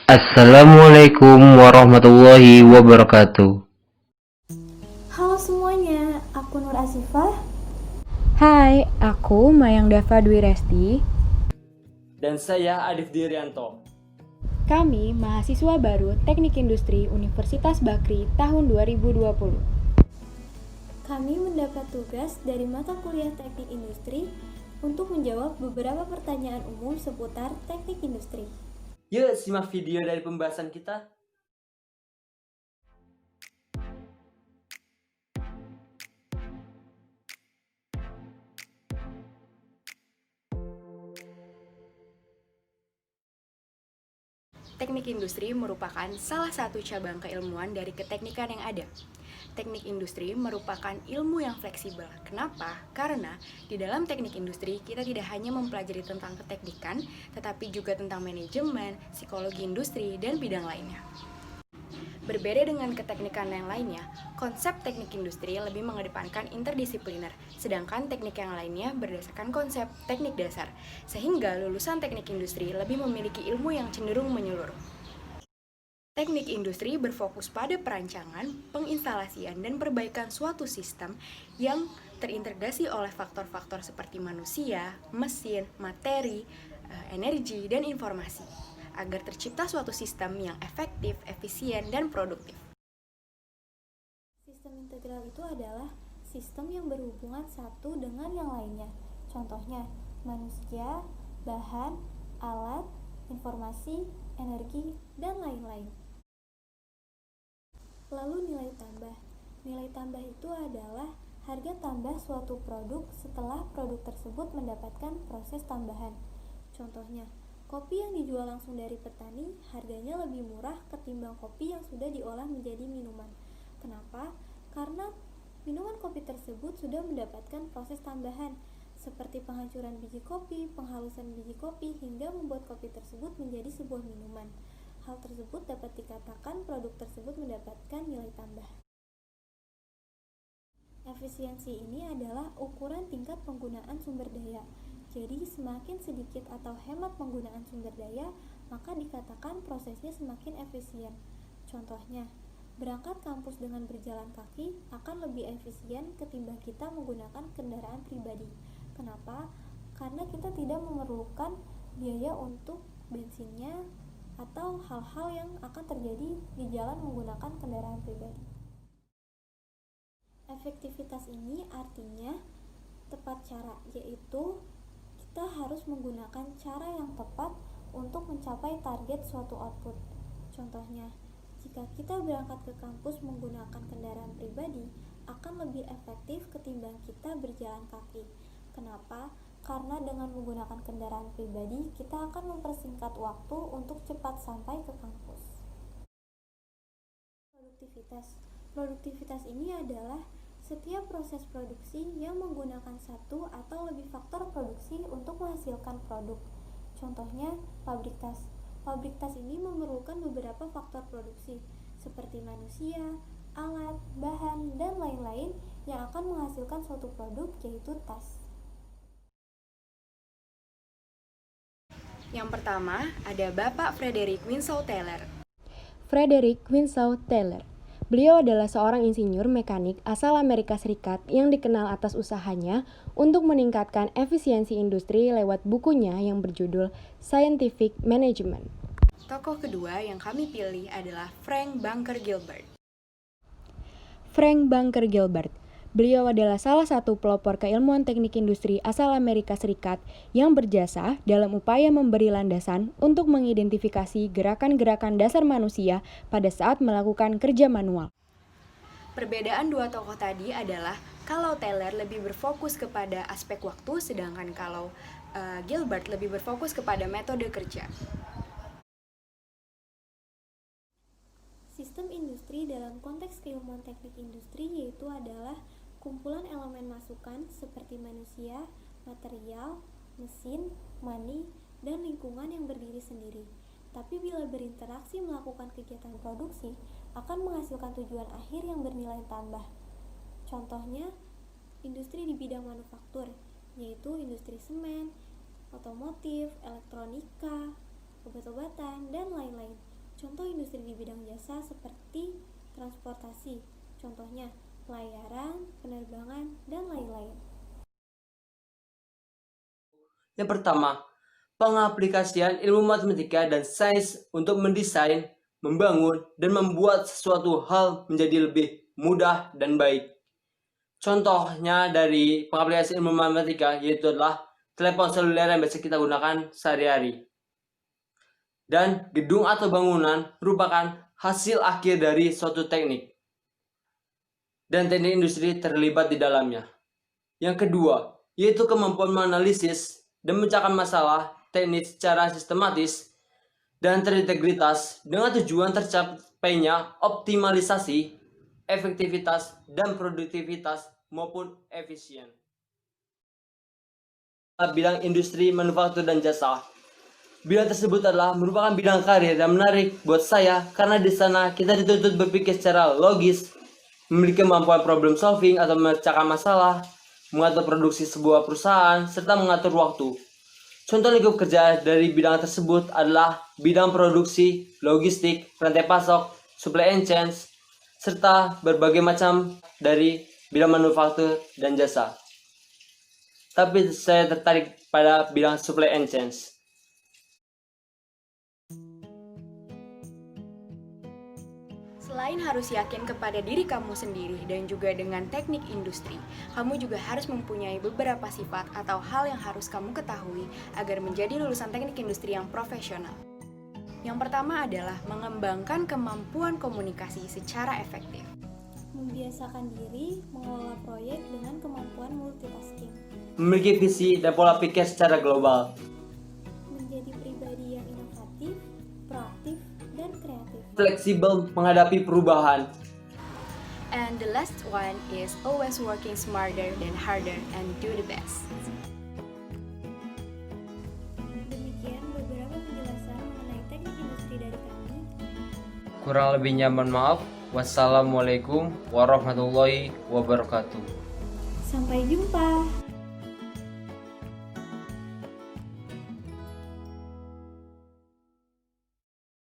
Assalamualaikum warahmatullahi wabarakatuh. Halo semuanya, aku Nur Asifah. Hai, aku Mayang Dava Dwi Resti. Dan saya Adif Dirianto. Kami mahasiswa baru Teknik Industri Universitas Bakri tahun 2020. Kami mendapat tugas dari mata kuliah Teknik Industri untuk menjawab beberapa pertanyaan umum seputar teknik industri. Yuk simak video dari pembahasan kita. Teknik industri merupakan salah satu cabang keilmuan dari keteknikan yang ada. Teknik industri merupakan ilmu yang fleksibel. Kenapa? Karena di dalam teknik industri kita tidak hanya mempelajari tentang keteknikan, tetapi juga tentang manajemen, psikologi industri, dan bidang lainnya. Berbeda dengan keteknikan yang lainnya, konsep teknik industri lebih mengedepankan interdisipliner, sedangkan teknik yang lainnya berdasarkan konsep teknik dasar, sehingga lulusan teknik industri lebih memiliki ilmu yang cenderung menyeluruh. Teknik industri berfokus pada perancangan, penginstalasian, dan perbaikan suatu sistem yang terintegrasi oleh faktor-faktor seperti manusia, mesin, materi, energi, dan informasi, agar tercipta suatu sistem yang efektif, efisien, dan produktif. Sistem integral itu adalah sistem yang berhubungan satu dengan yang lainnya. Contohnya, manusia, bahan, alat, informasi, energi, dan lain-lain. Lalu nilai tambah. Nilai tambah itu adalah harga tambah suatu produk setelah produk tersebut mendapatkan proses tambahan. Contohnya, kopi yang dijual langsung dari petani harganya lebih murah ketimbang kopi yang sudah diolah menjadi minuman. Kenapa? Karena minuman kopi tersebut sudah mendapatkan proses tambahan, seperti penghancuran biji kopi, penghalusan biji kopi, hingga membuat kopi tersebut menjadi sebuah minuman. Hal tersebut dapat dikatakan produk tersebut mendapatkan nilai tambah. Efisiensi ini adalah ukuran tingkat penggunaan sumber daya. Jadi semakin sedikit atau hemat penggunaan sumber daya, maka dikatakan prosesnya semakin efisien. Contohnya, berangkat kampus dengan berjalan kaki akan lebih efisien ketimbang kita menggunakan kendaraan pribadi. Kenapa? Karena kita tidak memerlukan biaya untuk bensinnya atau hal-hal yang akan terjadi di jalan menggunakan kendaraan pribadi. Efektivitas ini artinya tepat cara, yaitu kita harus menggunakan cara yang tepat untuk mencapai target suatu output. Contohnya, jika kita berangkat ke kampus menggunakan kendaraan pribadi, akan lebih efektif ketimbang kita berjalan kaki. Kenapa? Karena dengan menggunakan kendaraan pribadi, kita akan mempersingkat waktu untuk cepat sampai ke kampus. Produktivitas ini adalah setiap proses produksi yang menggunakan satu atau lebih faktor produksi untuk menghasilkan produk. Contohnya, pabrik tas. Pabrik tas ini memerlukan beberapa faktor produksi, seperti manusia, alat, bahan, dan lain-lain yang akan menghasilkan suatu produk, yaitu tas. Yang pertama, ada Bapak Frederick Winslow Taylor. Frederick Winslow Taylor. Beliau adalah seorang insinyur mekanik asal Amerika Serikat yang dikenal atas usahanya untuk meningkatkan efisiensi industri lewat bukunya yang berjudul Scientific Management. Tokoh kedua yang kami pilih adalah Frank Bunker Gilbert. Frank Bunker Gilbert. Beliau adalah salah satu pelopor keilmuan teknik industri asal Amerika Serikat yang berjasa dalam upaya memberi landasan untuk mengidentifikasi gerakan-gerakan dasar manusia pada saat melakukan kerja manual. Perbedaan dua tokoh tadi adalah kalau Taylor lebih berfokus kepada aspek waktu, sedangkan kalau Gilbert lebih berfokus kepada metode kerja. Sistem industri dalam konteks keilmuan teknik industri yaitu adalah kumpulan elemen masukan seperti manusia, material, mesin, money, dan lingkungan yang berdiri sendiri. Tapi bila berinteraksi melakukan kegiatan produksi, akan menghasilkan tujuan akhir yang bernilai tambah. Contohnya, industri di bidang manufaktur, yaitu industri semen, otomotif, elektronika, obat-obatan, dan lain-lain. Contoh industri di bidang jasa seperti transportasi, contohnya pelayaran, penerbangan, dan lain-lain. Yang pertama, pengaplikasian ilmu matematika dan sains untuk mendesain, membangun, dan membuat sesuatu hal menjadi lebih mudah dan baik. Contohnya dari pengaplikasian ilmu matematika yaitu adalah telepon seluler yang biasa kita gunakan sehari-hari. Dan gedung atau bangunan merupakan hasil akhir dari suatu teknik. Dan teknik industri terlibat di dalamnya. Yang kedua, yaitu kemampuan menganalisis dan memecahkan masalah teknis secara sistematis dan terintegritas dengan tujuan tercapainya optimalisasi, efektivitas, dan produktivitas maupun efisien. Bidang industri, manufaktur, dan jasa. Bidang tersebut adalah merupakan bidang karir yang menarik buat saya karena di sana kita dituntut berpikir secara logis, memiliki kemampuan problem solving atau memecahkan masalah, mengatur produksi sebuah perusahaan, serta mengatur waktu. Contoh lingkup kerja dari bidang tersebut adalah bidang produksi, logistik, rantai pasok, supply and chain, serta berbagai macam dari bidang manufaktur dan jasa. Tapi saya tertarik pada bidang supply and chain. Selain harus yakin kepada diri kamu sendiri dan juga dengan teknik industri, kamu juga harus mempunyai beberapa sifat atau hal yang harus kamu ketahui agar menjadi lulusan teknik industri yang profesional. Yang pertama adalah mengembangkan kemampuan komunikasi secara efektif. Membiasakan diri mengelola proyek dengan kemampuan multitasking. Memiliki visi dan pola pikir secara global. Menjadi pribadi yang inovatif, proaktif, dan kreatif. Fleksibel menghadapi perubahan. And the last one is always working smarter than harder and do the best. Demikian beberapa penjelasan mengenai teknik industri dari kami. Kurang lebihnya mohon maaf. Wassalamualaikum warahmatullahi wabarakatuh. Sampai jumpa.